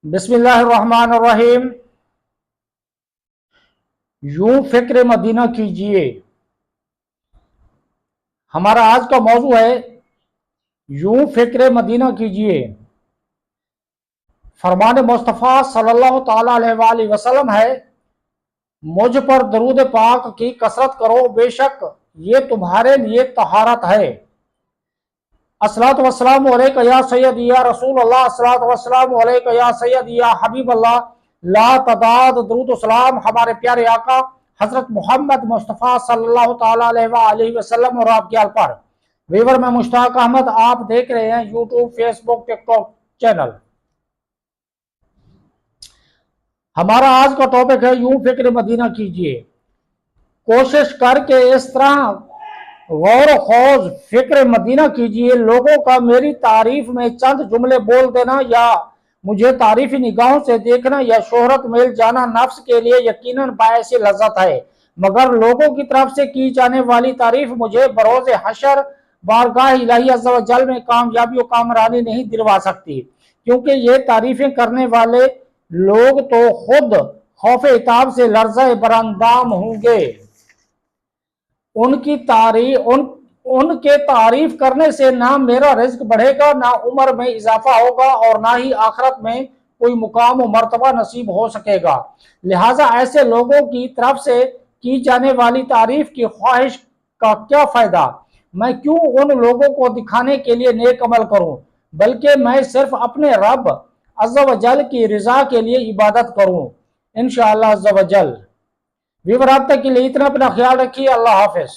بسم اللہ الرحمن الرحیم۔ یوں فکر مدینہ کیجئے۔ ہمارا آج کا موضوع ہے یوں فکر مدینہ کیجئے۔ فرمان مصطفیٰ صلی اللہ تعالیٰ علیہ وآلہ وسلم ہے، مجھ پر درود پاک کی کثرت کرو، بے شک یہ تمہارے لیے طہارت ہے۔ الصلاۃ والسلام علیک یا سیدی یا رسول اللہ، الصلاۃ والسلام علیک یا سیدی یا حبیب اللہ۔ لا تعداد درود و سلام ہمارے پیارے آقا حضرت محمد مصطفیٰ صلی اللہ تعالیٰ علیہ وآلہ وسلم اور آپ کے آل پر۔ ویور میں مشتاق احمد، آپ دیکھ رہے ہیں یوٹیوب، فیس بک، ٹک ٹاک چینل۔ ہمارا آج کا ٹاپک ہے یوں فکر مدینہ کیجئے۔ کوشش کر کے اس طرح غور و خوض فکر مدینہ کیجئے، لوگوں کا میری تعریف میں چند جملے بول دینا یا مجھے تعریفی نگاہوں سے دیکھنا یا شہرت مل جانا نفس کے لیے یقیناً باعث لذت ہے، مگر لوگوں کی طرف سے کی جانے والی تعریف مجھے بروز حشر بارگاہ الہی عز و جل میں کامیابی و کامرانی نہیں دلوا سکتی، کیونکہ یہ تعریفیں کرنے والے لوگ تو خود خوف عتاب سے لرزہ براندام ہوں گے۔ ان کے تعریف کرنے سے نہ میرا رزق بڑھے گا، نہ عمر میں اضافہ ہوگا، اور نہ ہی آخرت میں کوئی مقام و مرتبہ نصیب ہو سکے گا۔ لہٰذا ایسے لوگوں کی طرف سے کی جانے والی تعریف کی خواہش کا کیا فائدہ؟ میں کیوں ان لوگوں کو دکھانے کے لیے نیک عمل کروں، بلکہ میں صرف اپنے رب عز و جل کی رضا کے لیے عبادت کروں انشاءاللہ عز و جل۔ ویور، اب تک کے لیے اتنا، اپنا خیال رکھیے، اللہ حافظ۔